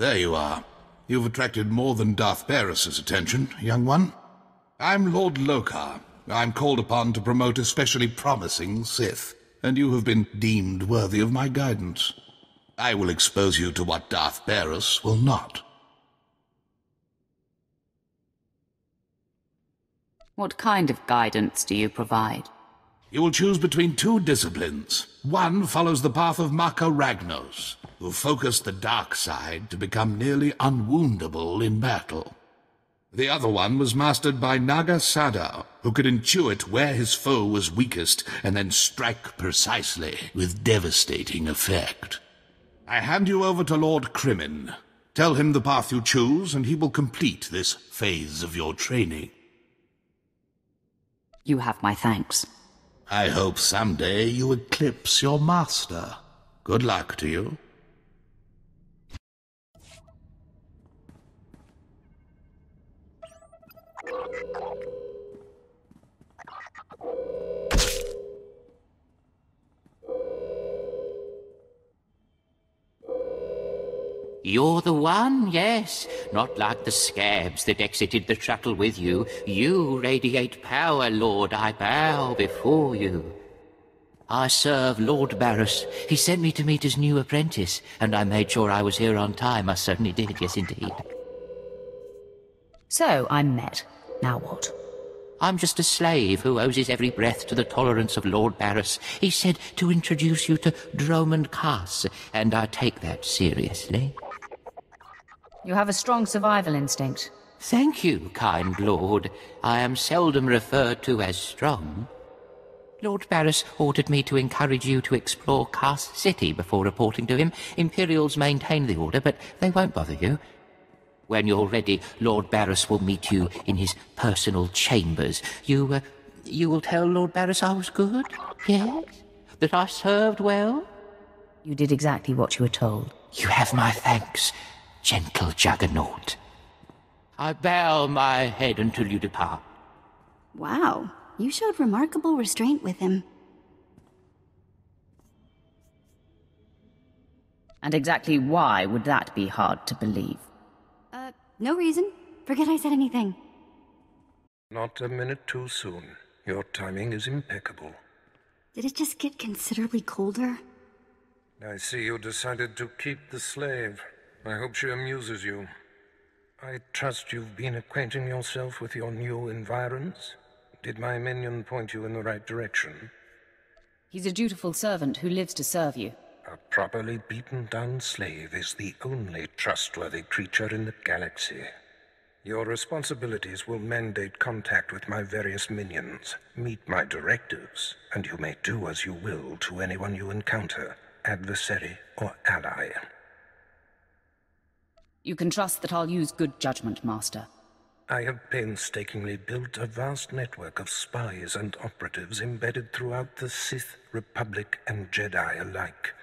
There you are. You've attracted more than Darth Barris's attention, young one. I'm Lord Lokar. I'm called upon to promote especially promising Sith, and you have been deemed worthy of my guidance. I will expose you to what Darth Barris will not. What kind of guidance do you provide? You will choose between two disciplines. One follows the path of Mako Ragnos, who focused the dark side to become nearly unwoundable in battle. The other one was mastered by Naga Sadar, who could intuit where his foe was weakest and then strike precisely with devastating effect. I hand you over to Lord Crimin. Tell him the path you choose, and he will complete this phase of your training. You have my thanks. I hope someday you eclipse your master. Good luck to you. You're the one, yes. Not like the scabs that exited the shuttle with you. You radiate power, Lord. I bow before you. I serve Lord Barris. He sent me to meet his new apprentice, and I made sure I was here on time. I certainly did, yes indeed. So, I'm met. Now what? I'm just a slave who owes his every breath to the tolerance of Lord Barris. He said to introduce you to Dromund Kaas, and I take that seriously. You have a strong survival instinct. Thank you, kind lord. I am seldom referred to as strong. Lord Barris ordered me to encourage you to explore Kaas City before reporting to him. Imperials maintain the order, but they won't bother you. When you're ready, Lord Barris will meet you in his personal chambers. You will tell Lord Barris I was good? Yes? That I served well? You did exactly what you were told. You have my thanks, gentle Juggernaut. I bow my head until you depart. Wow, you showed remarkable restraint with him. And exactly why would that be hard to believe? No reason. Forget I said anything. Not a minute too soon. Your timing is impeccable. Did it just get considerably colder? I see you decided to keep the slave. I hope she amuses you. I trust you've been acquainting yourself with your new environs? Did my minion point you in the right direction? He's a dutiful servant who lives to serve you. A properly beaten-down slave is the only trustworthy creature in the galaxy. Your responsibilities will mandate contact with my various minions. Meet my directives, and you may do as you will to anyone you encounter, adversary or ally. You can trust that I'll use good judgment, Master. I have painstakingly built a vast network of spies and operatives embedded throughout the Sith, Republic, and Jedi alike.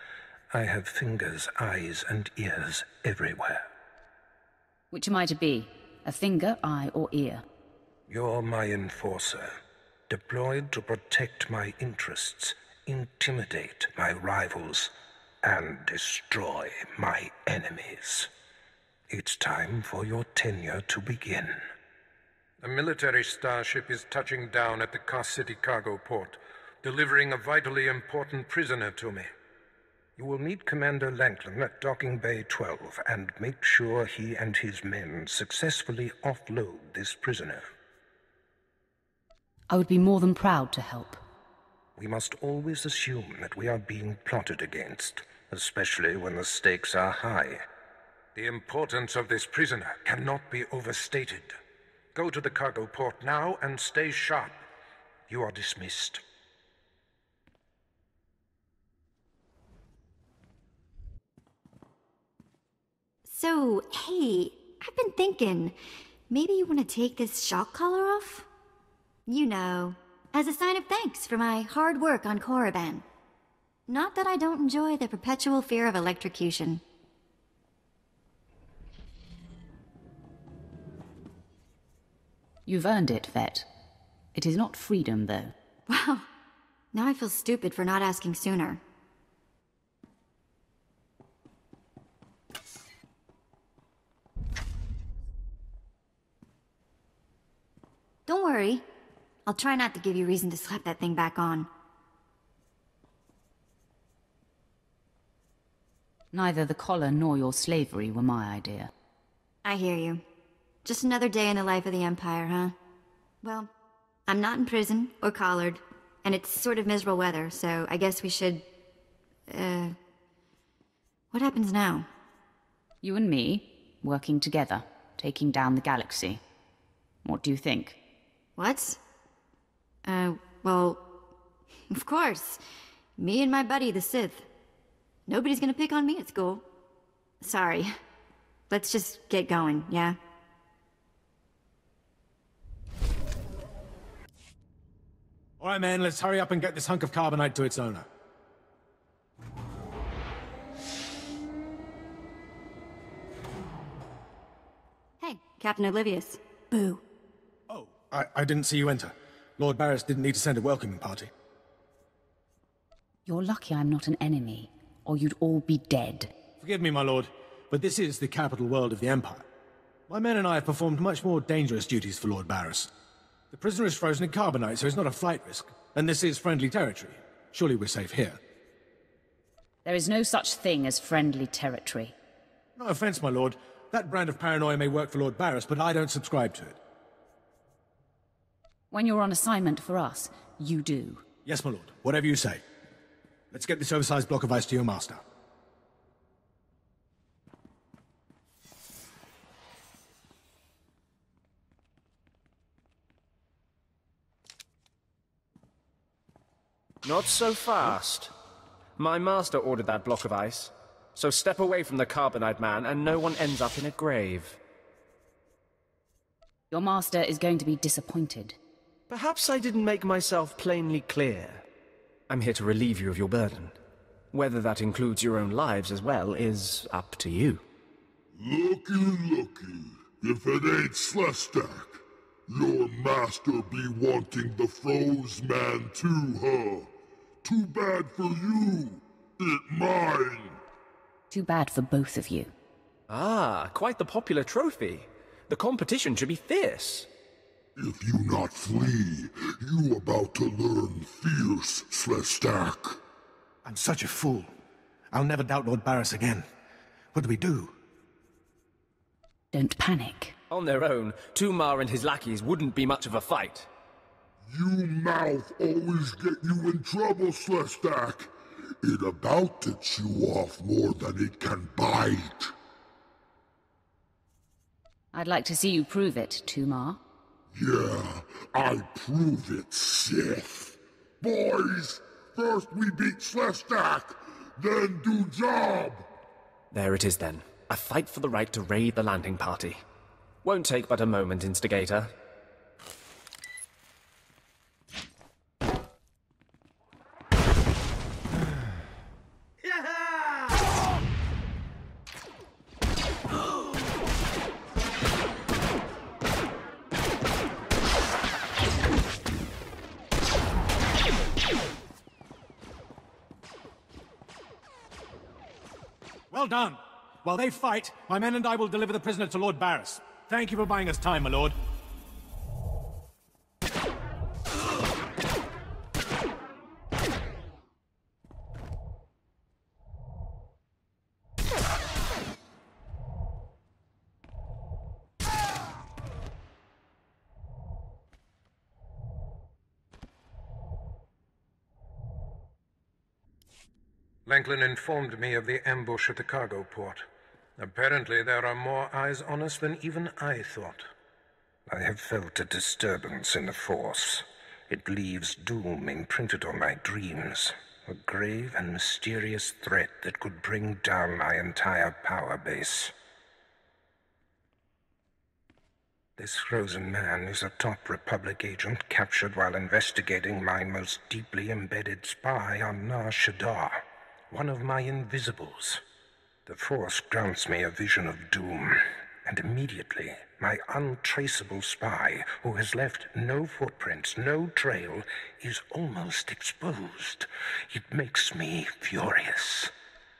I have fingers, eyes, and ears everywhere. Which am I to be? A finger, eye, or ear? You're my enforcer, deployed to protect my interests, intimidate my rivals, and destroy my enemies. It's time for your tenure to begin. A military starship is touching down at the Kaas City cargo port, delivering a vitally important prisoner to me. You will meet Commander Lanklin at Docking Bay 12 and make sure he and his men successfully offload this prisoner. I would be more than proud to help. We must always assume that we are being plotted against, especially when the stakes are high. The importance of this prisoner cannot be overstated. Go to the cargo port now and stay sharp. You are dismissed. So, hey, I've been thinking, maybe you want to take this shock collar off? You know, as a sign of thanks for my hard work on Korriban. Not that I don't enjoy the perpetual fear of electrocution. You've earned it, Vet. It is not freedom, though. Wow, now I feel stupid for not asking sooner. worry. I'll try not to give you reason to slap that thing back on. Neither the collar nor your slavery were my idea. I hear you. Just another day in the life of the Empire, huh? Well, I'm not in prison or collared, and it's sort of miserable weather, so I guess we should... What happens now? You and me, working together, taking down the galaxy. What do you think? What? Well... Of course. Me and my buddy, the Sith. Nobody's gonna pick on me at school. Sorry. Let's just get going, yeah? All right, man, let's hurry up and get this hunk of carbonite to its owner. Hey, Captain Oblivious. Boo. Oh, I didn't see you enter. Lord Barris didn't need to send a welcoming party. You're lucky I'm not an enemy, or you'd all be dead. Forgive me, my lord, but this is the capital world of the Empire. My men and I have performed much more dangerous duties for Lord Barris. The prisoner is frozen in carbonite, so it's not a flight risk. And this is friendly territory. Surely we're safe here. There is no such thing as friendly territory. No offense, my lord. That brand of paranoia may work for Lord Barris, but I don't subscribe to it. When you're on assignment for us, you do. Yes, my lord. Whatever you say. Let's get this oversized block of ice to your master. Not so fast. My master ordered that block of ice, so step away from the carbonite man and no one ends up in a grave. Your master is going to be disappointed. Perhaps I didn't make myself plainly clear. I'm here to relieve you of your burden. Whether that includes your own lives as well is up to you. Looky. If it ain't SWTOR, your master be wanting the froze man too, huh? Too bad for you. It mine. Too bad for both of you. Ah, quite the popular trophy. The competition should be fierce. If you not flee, you about to learn fierce, SWTOR. I'm such a fool. I'll never doubt Lord Barris again. What do we do? Don't panic. On their own, Tumar and his lackeys wouldn't be much of a fight. You mouth always get you in trouble, SWTOR. It about to chew off more than it can bite. I'd like to see you prove it, Tumar. Yeah, I prove it, Sith. Boys, first we beat SWTOR, then do job. There it is then. A fight for the right to raid the landing party. Won't take but a moment, Instigator. Well done. While they fight, my men and I will deliver the prisoner to Lord Barris. Thank you for buying us time, my lord. Langlin informed me of the ambush at the cargo port. Apparently there are more eyes on us than even I thought. I have felt a disturbance in the Force. It leaves doom imprinted on my dreams. A grave and mysterious threat that could bring down my entire power base. This frozen man is a top Republic agent captured while investigating my most deeply embedded spy on Nar Shaddaa. One of my invisibles. The Force grants me a vision of doom, and immediately my untraceable spy, who has left no footprints, no trail, is almost exposed. It makes me furious.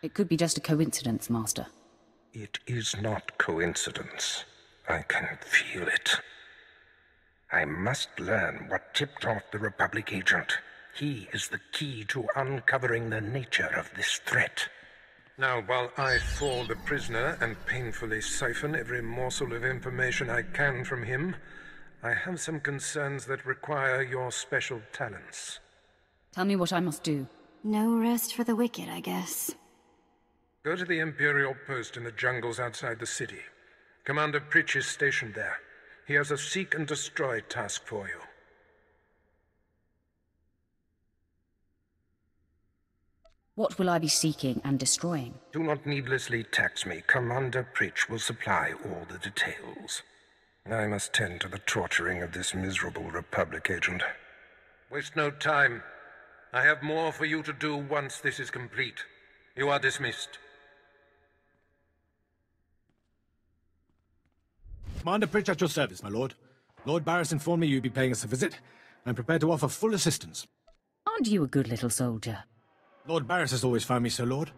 It could be just a coincidence, Master. It is not coincidence. I can feel it. I must learn what tipped off the Republic agent. He is the key to uncovering the nature of this threat. Now, while I thaw the prisoner and painfully siphon every morsel of information I can from him, I have some concerns that require your special talents. Tell me what I must do. No rest for the wicked, I guess. Go to the Imperial post in the jungles outside the city. Commander Pritch is stationed there. He has a seek and destroy task for you. What will I be seeking and destroying? Do not needlessly tax me. Commander Pritch will supply all the details. I must tend to the torturing of this miserable Republic agent. Waste no time. I have more for you to do once this is complete. You are dismissed. Commander Pritch at your service, my lord. Lord Barris informed me you'd be paying us a visit. I'm prepared to offer full assistance. Aren't you a good little soldier? Lord Barris has always found me so, Lord.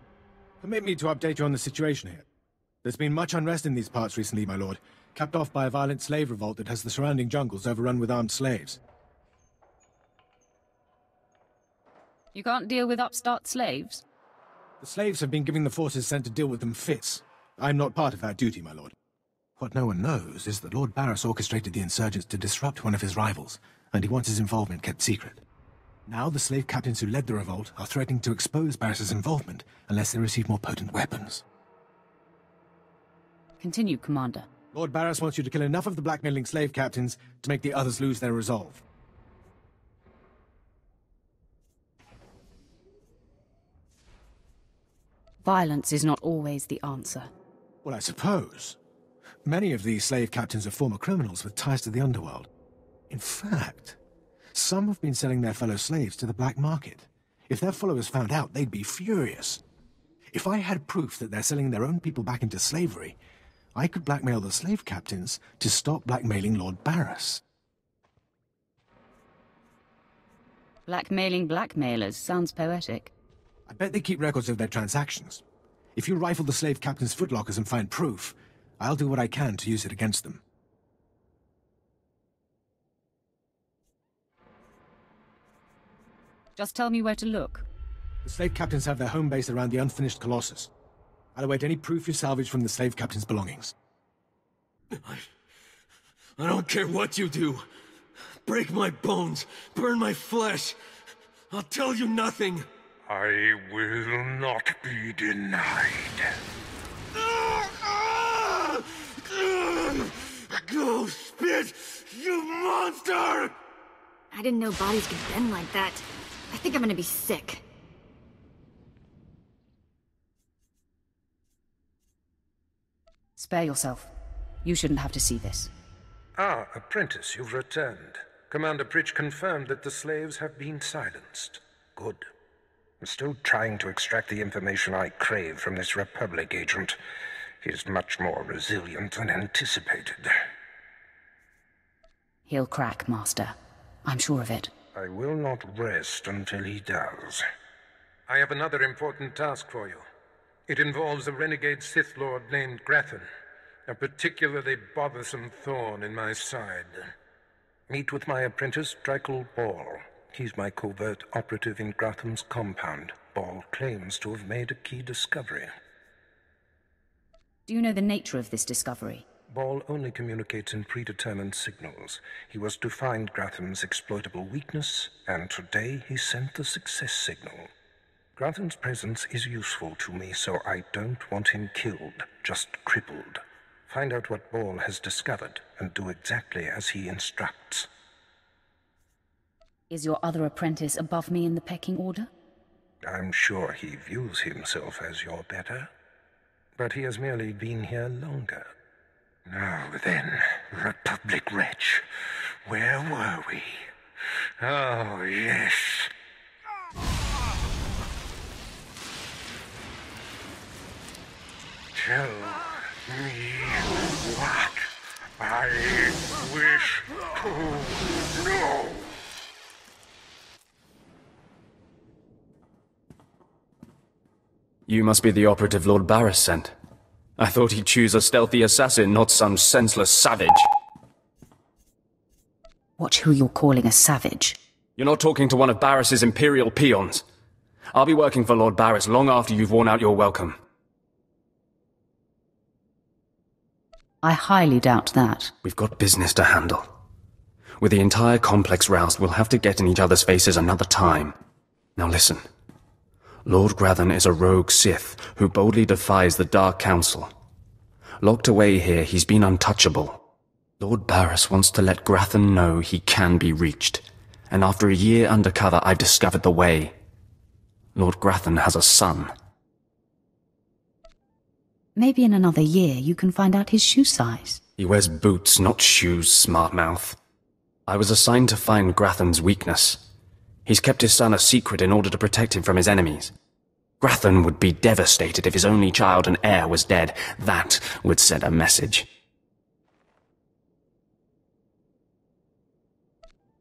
Permit me to update you on the situation here. There's been much unrest in these parts recently, my lord, capped off by a violent slave revolt that has the surrounding jungles overrun with armed slaves. You can't deal with upstart slaves? The slaves have been giving the forces sent to deal with them fits. I'm not part of that duty, my lord. What no one knows is that Lord Barris orchestrated the insurgents to disrupt one of his rivals, and he wants his involvement kept secret. Now the slave captains who led the revolt are threatening to expose Barris's involvement unless they receive more potent weapons. Continue, Commander. Lord Barris wants you to kill enough of the blackmailing slave captains to make the others lose their resolve. Violence is not always the answer. Well, I suppose. Many of these slave captains are former criminals with ties to the underworld. In fact, some have been selling their fellow slaves to the black market. If their followers found out, they'd be furious. If I had proof that they're selling their own people back into slavery, I could blackmail the slave captains to stop blackmailing Lord Barris. Blackmailing blackmailers sounds poetic. I bet they keep records of their transactions. If you rifle the slave captains' footlockers and find proof, I'll do what I can to use it against them. Just tell me where to look. The slave captains have their home base around the unfinished Colossus. I'll await any proof you salvage from the slave captain's belongings. I don't care what you do. Break my bones, burn my flesh. I'll tell you nothing. I will not be denied. Go spit, you monster! I didn't know bodies could bend like that. I think I'm gonna be sick. Spare yourself. You shouldn't have to see this. Ah, apprentice, you've returned. Commander Pritch confirmed that the slaves have been silenced. Good. I'm still trying to extract the information I crave from this Republic agent. He's much more resilient than anticipated. He'll crack, Master. I'm sure of it. I will not rest until he does. I have another important task for you. It involves a renegade Sith Lord named Grathan, a particularly bothersome thorn in my side. Meet with my apprentice, Drykel Ball. He's my covert operative in Gratham's compound. Ball claims to have made a key discovery. Do you know the nature of this discovery? Ball only communicates in predetermined signals. He was to find Gratham's exploitable weakness, and today he sent the success signal. Gratham's presence is useful to me, so I don't want him killed, just crippled. Find out what Ball has discovered, and do exactly as he instructs. Is your other apprentice above me in the pecking order? I'm sure he views himself as your better, but he has merely been here longer. Now then, Republic wretch, where were we? Oh, yes. Tell me what I wish to know. You must be the operative Lord Barris sent. I thought he'd choose a stealthy assassin, not some senseless savage. Watch who you're calling a savage. You're not talking to one of Barris's Imperial peons. I'll be working for Lord Barris long after you've worn out your welcome. I highly doubt that. We've got business to handle. With the entire complex roused, we'll have to get in each other's faces another time. Now listen. Lord Grathan is a rogue Sith who boldly defies the Dark Council. Locked away here, he's been untouchable. Lord Barris wants to let Grathan know he can be reached. And after a year undercover, I've discovered the way. Lord Grathan has a son. Maybe in another year you can find out his shoe size. He wears boots, not shoes, smartmouth. I was assigned to find Grathan's weakness. He's kept his son a secret in order to protect him from his enemies. Grathan would be devastated if his only child and heir was dead. That would send a message.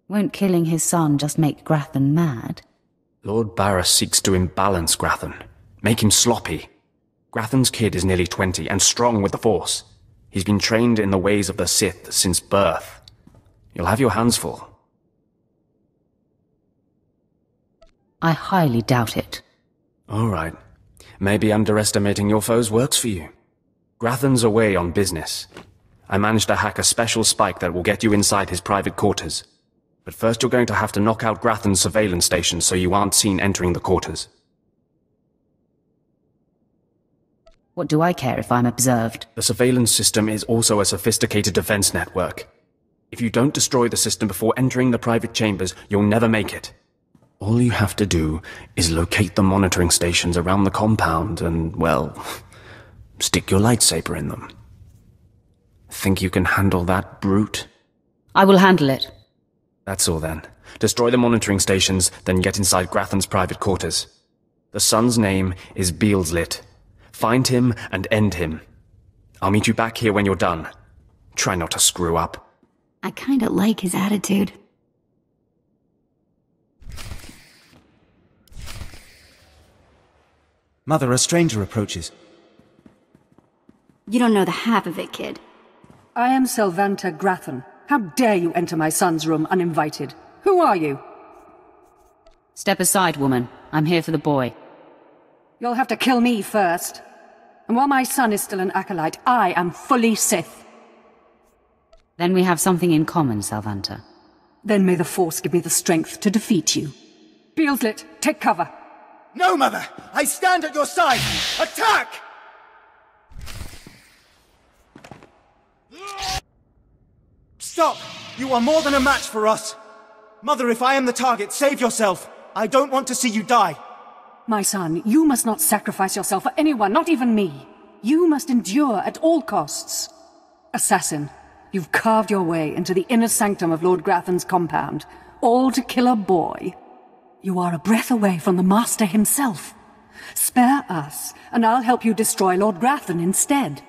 Won't killing his son just make Grathan mad? Lord Barris seeks to imbalance Grathan, make him sloppy. Grathan's kid is nearly 20 and strong with the Force. He's been trained in the ways of the Sith since birth. You'll have your hands full. I highly doubt it. All right. Maybe underestimating your foes works for you. Grathan's away on business. I managed to hack a special spike that will get you inside his private quarters. But first you're going to have to knock out Grathan's surveillance station so you aren't seen entering the quarters. What do I care if I'm observed? The surveillance system is also a sophisticated defense network. If you don't destroy the system before entering the private chambers, you'll never make it. All you have to do is locate the monitoring stations around the compound and, well, stick your lightsaber in them. Think you can handle that, brute? I will handle it. That's all then. Destroy the monitoring stations, then get inside Grathan's private quarters. The son's name is Beelslit. Find him and end him. I'll meet you back here when you're done. Try not to screw up. I kinda like his attitude. Mother, a stranger approaches. You don't know the half of it, kid. I am Selvanta Grathan. How dare you enter my son's room uninvited? Who are you? Step aside, woman. I'm here for the boy. You'll have to kill me first. And while my son is still an acolyte, I am fully Sith. Then we have something in common, Selvanta. Then may the Force give me the strength to defeat you. Beelslit, take cover. No, Mother! I stand at your side! Attack! Stop! You are more than a match for us! Mother, if I am the target, save yourself! I don't want to see you die! My son, you must not sacrifice yourself for anyone, not even me. You must endure at all costs. Assassin, you've carved your way into the inner sanctum of Lord Grathan's compound, all to kill a boy. You are a breath away from the Master himself. Spare us, and I'll help you destroy Lord Grathan instead.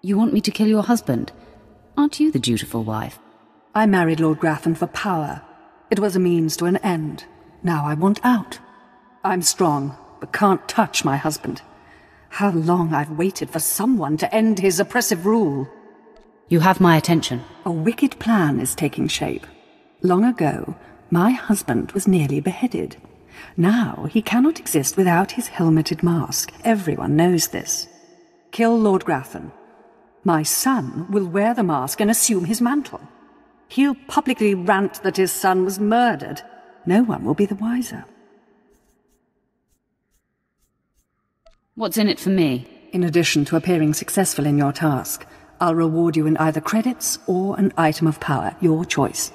You want me to kill your husband? Aren't you the dutiful wife? I married Lord Grathan for power. It was a means to an end. Now I want out. I'm strong, but can't touch my husband. How long I've waited for someone to end his oppressive rule. You have my attention. A wicked plan is taking shape. Long ago, my husband was nearly beheaded. Now he cannot exist without his helmeted mask. Everyone knows this. Kill Lord Grathan. My son will wear the mask and assume his mantle. He'll publicly rant that his son was murdered. No one will be the wiser. What's in it for me? In addition to appearing successful in your task, I'll reward you in either credits or an item of power, your choice.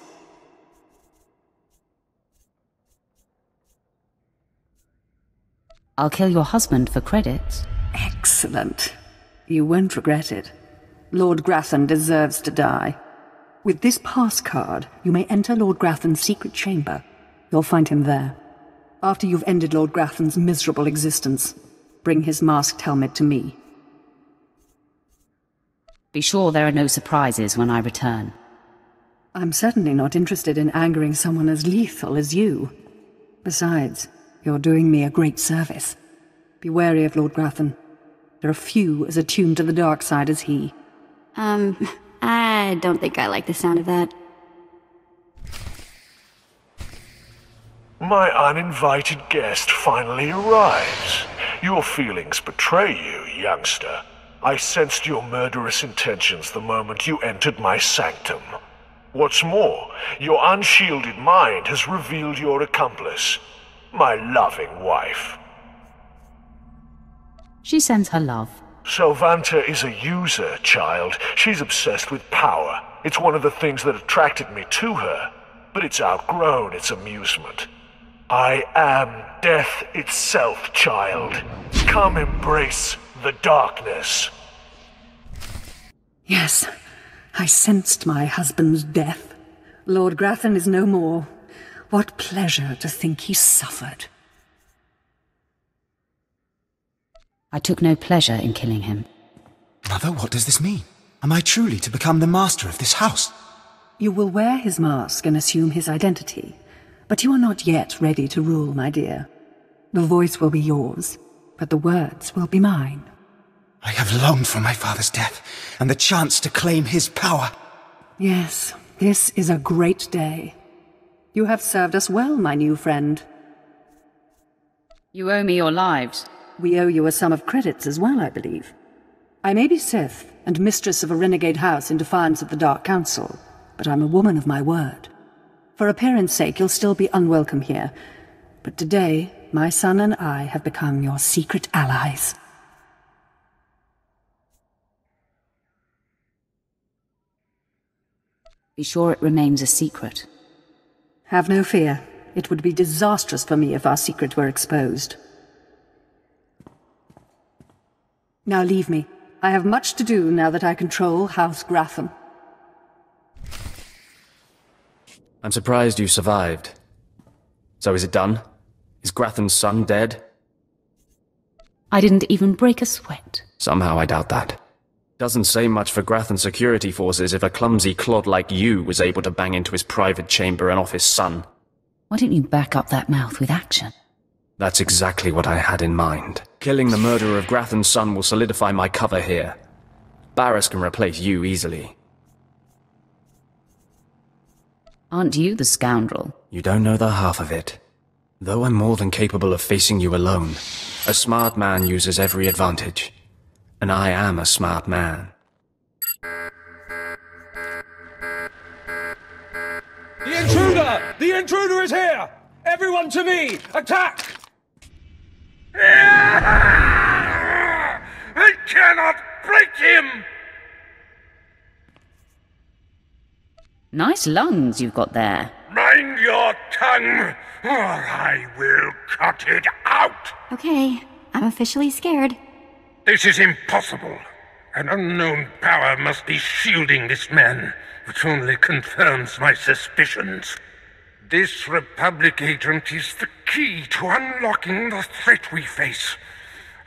I'll kill your husband for credits. Excellent. You won't regret it. Lord Grathan deserves to die. With this pass card, you may enter Lord Grathan's secret chamber. You'll find him there. After you've ended Lord Grathan's miserable existence, bring his masked helmet to me. Be sure there are no surprises when I return. I'm certainly not interested in angering someone as lethal as you. Besides, you're doing me a great service. Be wary of Lord Grathan. There are few as attuned to the dark side as he. I don't think I like the sound of that. My uninvited guest finally arrives. Your feelings betray you, youngster. I sensed your murderous intentions the moment you entered my sanctum. What's more, your unshielded mind has revealed your accomplice, my loving wife. She sends her love. Sylvanta is a user, child. She's obsessed with power. It's one of the things that attracted me to her, but it's outgrown its amusement. I am death itself, child. Come embrace the darkness. Yes, I sensed my husband's death. Lord Grathan is no more. What pleasure to think he suffered. I took no pleasure in killing him. Mother, what does this mean? Am I truly to become the master of this house? You will wear his mask and assume his identity, but you are not yet ready to rule, my dear. The voice will be yours, but the words will be mine. I have longed for my father's death, and the chance to claim his power. Yes, this is a great day. You have served us well, my new friend. You owe me your lives. We owe you a sum of credits as well, I believe. I may be Sith, and mistress of a renegade house in defiance of the Dark Council, but I'm a woman of my word. For appearance sake, you'll still be unwelcome here, but today, my son and I have become your secret allies. Be sure it remains a secret. Have no fear. It would be disastrous for me if our secret were exposed. Now leave me. I have much to do now that I control House Gratham. I'm surprised you survived. So is it done? Is Grathan's son dead? I didn't even break a sweat. Somehow I doubt that. Doesn't say much for Grathan's security forces if a clumsy clod like you was able to bang into his private chamber and off his son. Why don't you back up that mouth with action? That's exactly what I had in mind. Killing the murderer of Grathan's son will solidify my cover here. Barris can replace you easily. Aren't you the scoundrel? You don't know the half of it. Though I'm more than capable of facing you alone, a smart man uses every advantage. And I am a smart man. The intruder! The intruder is here! Everyone to me! Attack! I cannot break him! Nice lungs you've got there. Mind your tongue, or I will cut it out! Okay, I'm officially scared. This is impossible. An unknown power must be shielding this man, which only confirms my suspicions. This Republic agent is the key to unlocking the threat we face.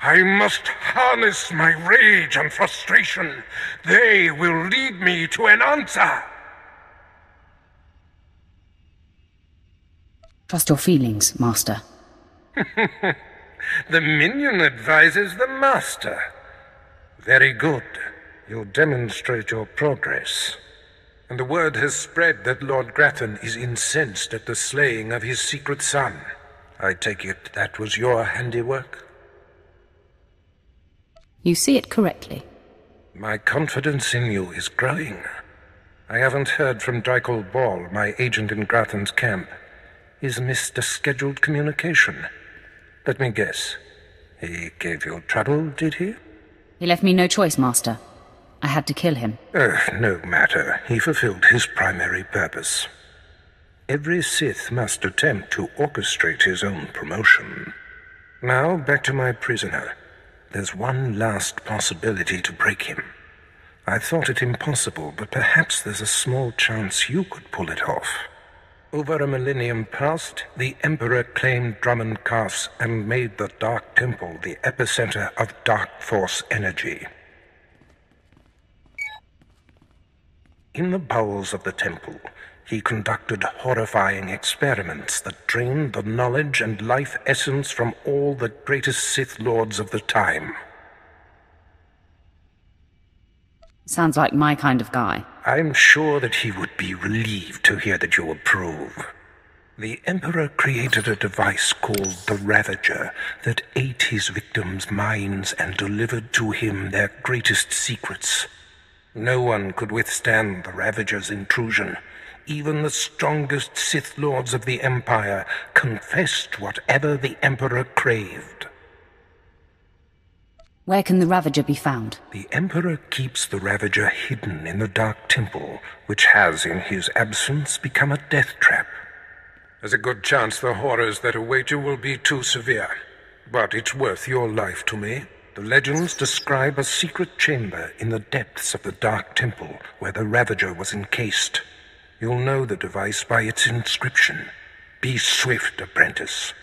I must harness my rage and frustration. They will lead me to an answer. Trust your feelings, Master. The minion advises the master. Very good. You'll demonstrate your progress. And the word has spread that Lord Grathan is incensed at the slaying of his secret son. I take it that was your handiwork? You see it correctly. My confidence in you is growing. I haven't heard from Drykel Ball, my agent in Grathan's camp. He's missed a scheduled communication. Let me guess. He gave you trouble, did he? He left me no choice, Master. I had to kill him. No matter. He fulfilled his primary purpose. Every Sith must attempt to orchestrate his own promotion. Now, back to my prisoner. There's one last possibility to break him. I thought it impossible, but perhaps there's a small chance you could pull it off. Over a millennium past, the Emperor claimed Dromund Kaas and made the Dark Temple the epicenter of Dark Force energy. In the bowels of the temple, he conducted horrifying experiments that drained the knowledge and life essence from all the greatest Sith Lords of the time. Sounds like my kind of guy. I'm sure that he would be relieved to hear that you approve. The Emperor created a device called the Ravager that ate his victims' minds and delivered to him their greatest secrets. No one could withstand the Ravager's intrusion. Even the strongest Sith Lords of the Empire confessed whatever the Emperor craved. Where can the Ravager be found? The Emperor keeps the Ravager hidden in the Dark Temple, which has, in his absence, become a death trap. There's a good chance the horrors that await you will be too severe, but it's worth your life to me. The legends describe a secret chamber in the depths of the Dark Temple where the Ravager was encased. You'll know the device by its inscription. Be swift, apprentice.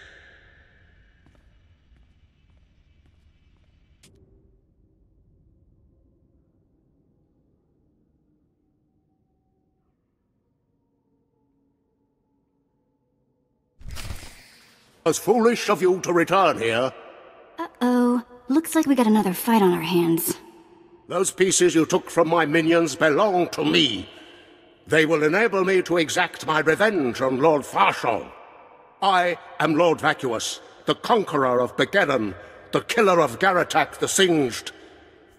It's foolish of you to return here. Uh-oh. Looks like we got another fight on our hands. Those pieces you took from my minions belong to me. They will enable me to exact my revenge on Lord Farshal. I am Lord Vacuous, the conqueror of Begeddon, the killer of Garatak the Singed.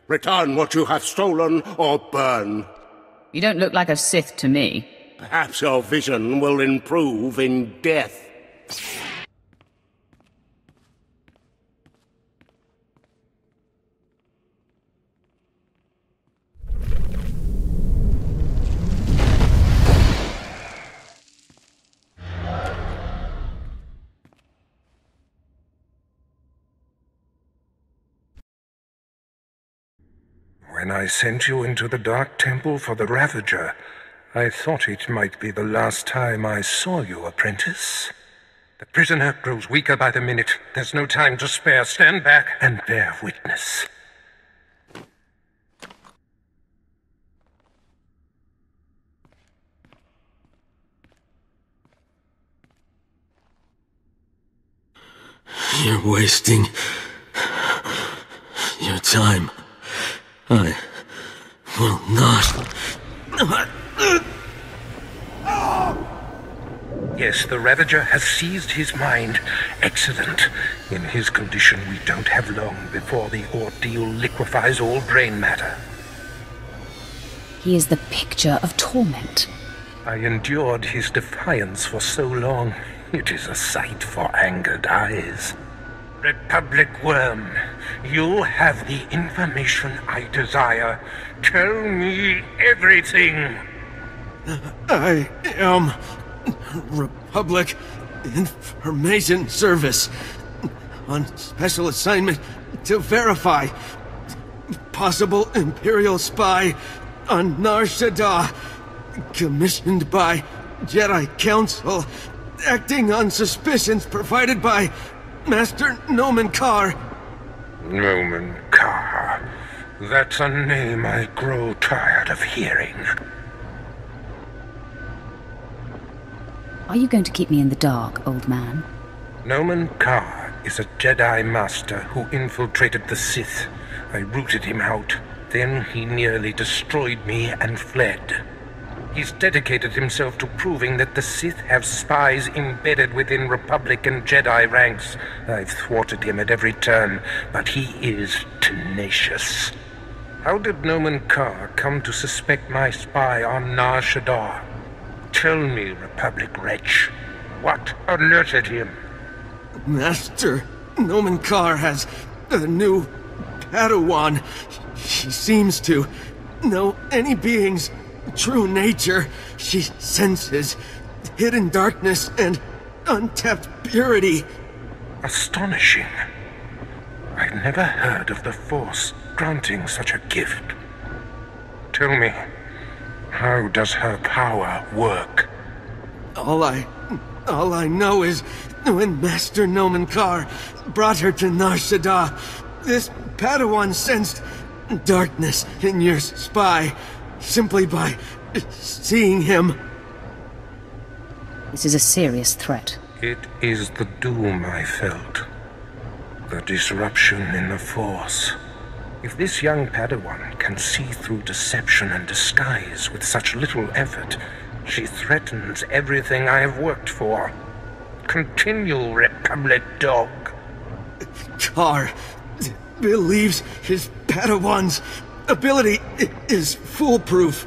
Return what you have stolen, or burn. You don't look like a Sith to me. Perhaps your vision will improve in death. When I sent you into the Dark Temple for the Ravager, I thought it might be the last time I saw you, apprentice. The prisoner grows weaker by the minute. There's no time to spare. Stand back and bear witness. You're wasting your time. I will not. Yes, the Ravager has seized his mind. Excellent. In his condition, we don't have long before the ordeal liquefies all brain matter. He is the picture of torment. I endured his defiance for so long. It is a sight for angered eyes. Republic Worm, you have the information I desire. Tell me everything. I am Republic Information Service on special assignment to verify possible Imperial spy on Nar Shaddaa, commissioned by Jedi Council, acting on suspicions provided by Master Nomen Karr. Nomen Karr. That's a name I grow tired of hearing. Are you going to keep me in the dark, old man? Nomen Karr is a Jedi Master who infiltrated the Sith. I rooted him out. Then he nearly destroyed me and fled. He's dedicated himself to proving that the Sith have spies embedded within Republic and Jedi ranks. I've thwarted him at every turn, but he is tenacious. How did Nomen Karr come to suspect my spy on Nar Shaddaa? Tell me, Republic wretch, what alerted him? Master Nomen Karr has a new Padawan. She seems to know any being's true nature. She senses hidden darkness and untapped purity. Astonishing. I've never heard of the Force granting such a gift. Tell me, how does her power work? All I know is when Master Nomen Karr brought her to Nar Shaddaa, this Padawan sensed darkness in your spy simply by seeing him. This is a serious threat. It is the doom I felt. The disruption in the Force. If this young Padawan can see through deception and disguise with such little effort, She threatens everything I have worked for. Continue, Republic dog. Kaas believes his Padawan's ability is foolproof,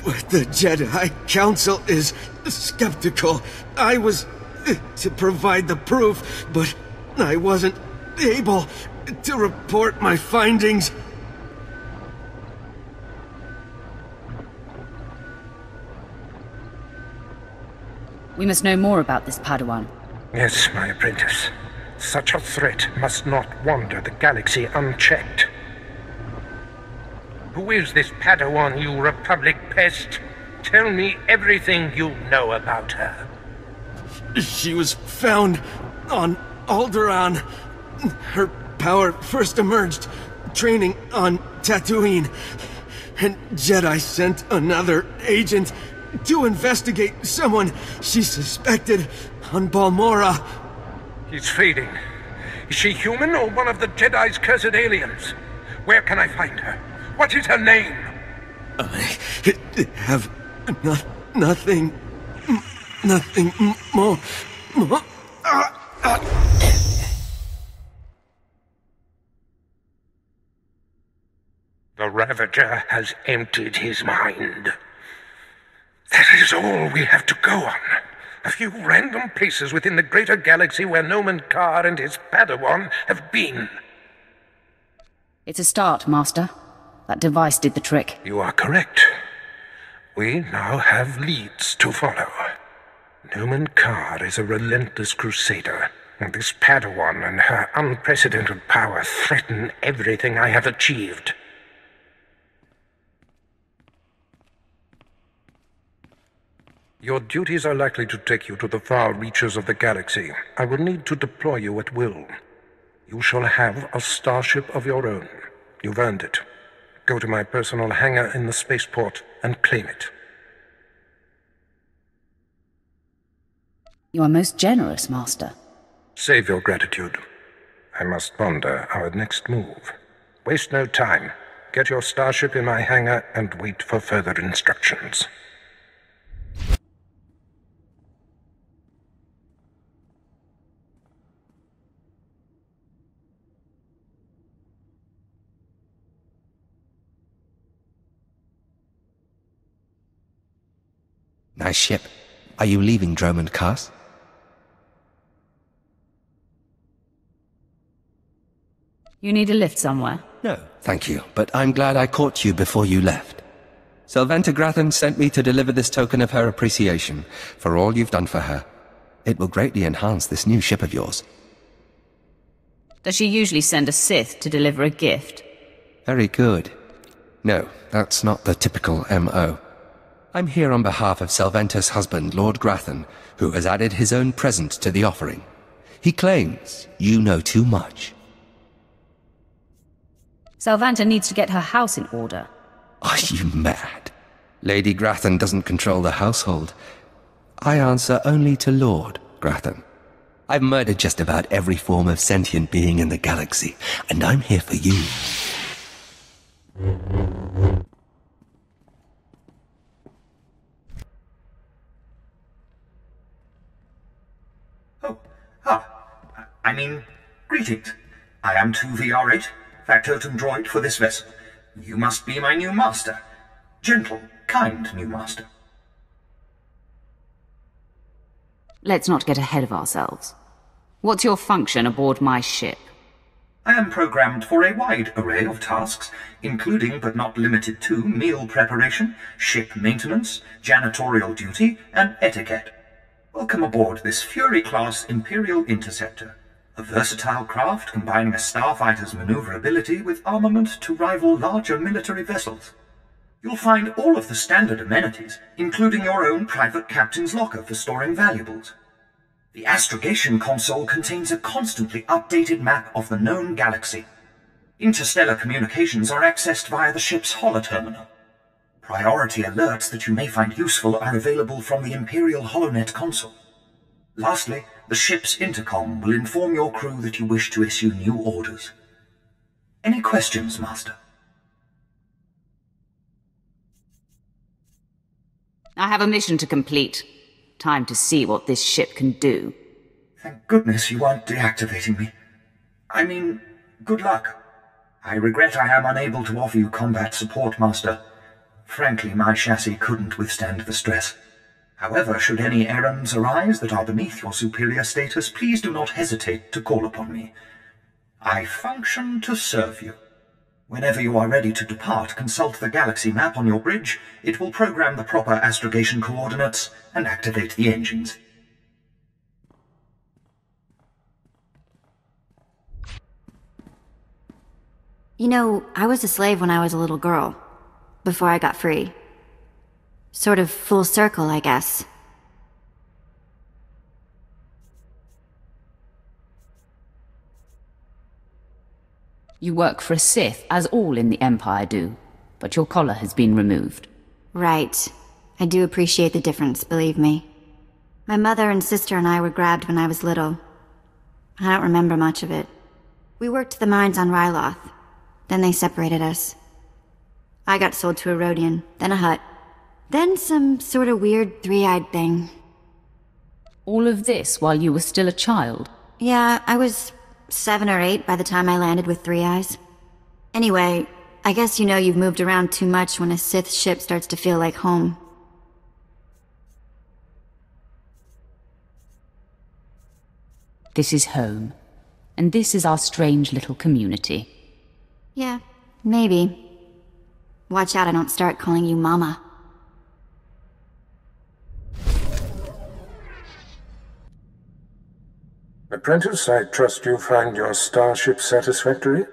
but the Jedi Council is skeptical. I was to provide the proof, but I wasn't able to report my findings. We must know more about this Padawan. Yes, my apprentice. Such a threat must not wander the galaxy unchecked. Who is this Padawan, you Republic pest? Tell me everything you know about her. She was found on Alderaan. Her power first emerged training on Tatooine, and Jedi sent another agent to investigate someone she suspected on Balmora. He's fading. Is she human or one of the Jedi's cursed aliens? Where can I find her? What is her name? I have nothing more. The Ravager has emptied his mind. That is all we have to go on. A few random places within the greater galaxy where Nomen Karr and his Padawan have been. It's a start, Master. That device did the trick. You are correct. We now have leads to follow. Nomen Karr is a relentless crusader, and this Padawan and her unprecedented power threaten everything I have achieved. Your duties are likely to take you to the far reaches of the galaxy. I will need to deploy you at will. You shall have a starship of your own. You've earned it. Go to my personal hangar in the spaceport and claim it. You are most generous, Master. Save your gratitude. I must ponder our next move. Waste no time. Get your starship in my hangar and wait for further instructions. Nice ship. Are you leaving Dromund, Kaas? You need a lift somewhere? No, thank you, but I'm glad I caught you before you left. Sylventa Grathan sent me to deliver this token of her appreciation for all you've done for her. It will greatly enhance this new ship of yours. Does she usually send a Sith to deliver a gift? Very good. No, that's not the typical M.O. I'm here on behalf of Sylventa's husband, Lord Grathan, who has added his own present to the offering. He claims you know too much. Sylvanta needs to get her house in order. Are you mad? Lady Grathan doesn't control the household. I answer only to Lord Grathan. I've murdered just about every form of sentient being in the galaxy, and I'm here for you. Greetings. I am 2VR8, factotum droid for this vessel. You must be my new master. Gentle, kind new master. Let's not get ahead of ourselves. What's your function aboard my ship? I am programmed for a wide array of tasks, including but not limited to meal preparation, ship maintenance, janitorial duty, and etiquette. Welcome aboard this Fury-class Imperial Interceptor, a versatile craft combining a starfighter's maneuverability with armament to rival larger military vessels. You'll find all of the standard amenities, including your own private captain's locker for storing valuables. The astrogation console contains a constantly updated map of the known galaxy. Interstellar communications are accessed via the ship's holoterminal. Priority alerts that you may find useful are available from the Imperial HoloNet console. Lastly, the ship's intercom will inform your crew that you wish to issue new orders. Any questions, Master? I have a mission to complete. Time to see what this ship can do. Thank goodness you aren't deactivating me. I mean, good luck. I regret I am unable to offer you combat support, Master. Frankly, my chassis couldn't withstand the stress. However, should any errands arise that are beneath your superior status, please do not hesitate to call upon me. I function to serve you. Whenever you are ready to depart, consult the galaxy map on your bridge. It will program the proper astrogation coordinates and activate the engines. You know, I was a slave when I was a little girl, before I got free. Sort of full circle, I guess. You work for a Sith, as all in the Empire do, but your collar has been removed. Right. I do appreciate the difference, believe me. My mother and sister and I were grabbed when I was little. I don't remember much of it. We worked the mines on Ryloth. Then they separated us. I got sold to a Rhodian, then a Hutt. Then some sort of weird three-eyed thing. All of this while you were still a child? Yeah, I was 7 or 8 by the time I landed with 3 eyes. Anyway, I guess you know you've moved around too much when a Sith ship starts to feel like home. This is home. And this is our strange little community. Yeah, maybe. Watch out I don't start calling you Mama. Apprentice, I trust you find your starship satisfactory?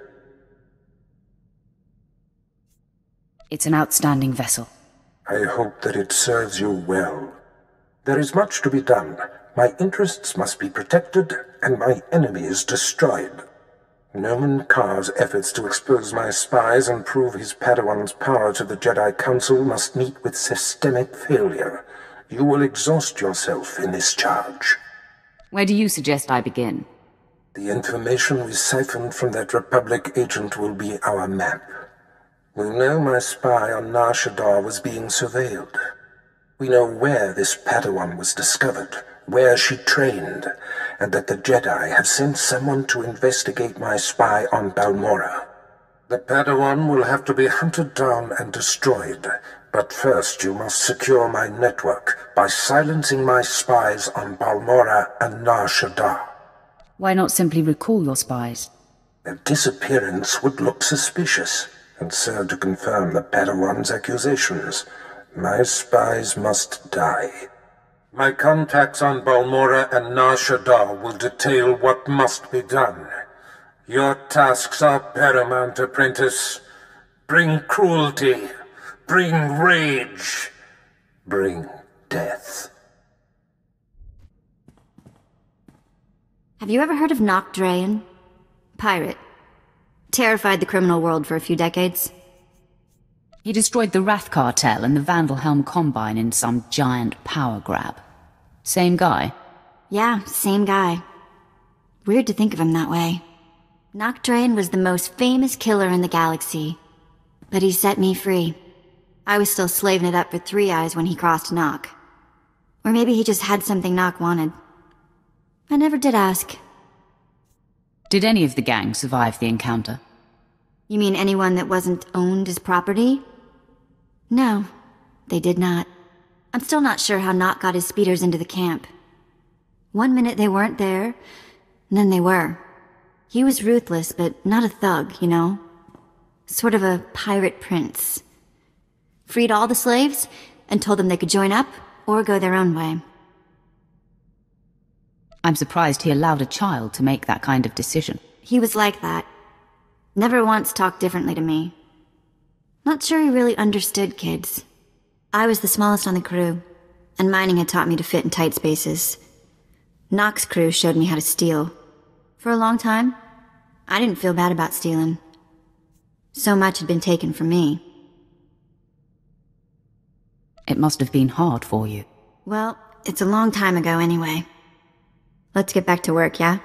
It's an outstanding vessel. I hope that it serves you well. There is much to be done. My interests must be protected, and my enemies destroyed. Nomen Karr's efforts to expose my spies and prove his Padawan's power to the Jedi Council must meet with systemic failure. You will exhaust yourself in this charge. Where do you suggest I begin? The information we siphoned from that Republic agent will be our map. We know my spy on Nar Shaddaa was being surveilled. We know where this Padawan was discovered, where she trained, and that the Jedi have sent someone to investigate my spy on Balmorra. The Padawan will have to be hunted down and destroyed, but first you must secure my network by silencing my spies on Balmorra and Nar Shaddaa. Why not simply recall your spies? Their disappearance would look suspicious, and serve to confirm the Padawan's accusations. My spies must die. My contacts on Balmorra and Nar Shaddaa will detail what must be done. Your tasks are paramount, apprentice. Bring cruelty. Bring rage. Bring death. Have you ever heard of Nock Drayen? Pirate. Terrified the criminal world for a few decades. He destroyed the Wrath Cartel and the Vandalhelm Combine in some giant power grab. Same guy? Yeah, same guy. Weird to think of him that way. Nock Drayen was the most famous killer in the galaxy. But he set me free. I was still slaving it up for 3 eyes when he crossed Nock. Or maybe he just had something Nock wanted. I never did ask. Did any of the gang survive the encounter? You mean anyone that wasn't owned as property? No, they did not. I'm still not sure how Nock got his speeders into the camp. One minute they weren't there, and then they were. He was ruthless, but not a thug, you know? Sort of a pirate prince. Freed all the slaves, and told them they could join up, or go their own way. I'm surprised he allowed a child to make that kind of decision. He was like that. Never once talked differently to me. Not sure he really understood kids. I was the smallest on the crew, and mining had taught me to fit in tight spaces. Nock's crew showed me how to steal. For a long time, I didn't feel bad about stealing. So much had been taken from me. It must have been hard for you. Well, it's a long time ago anyway. Let's get back to work, yeah?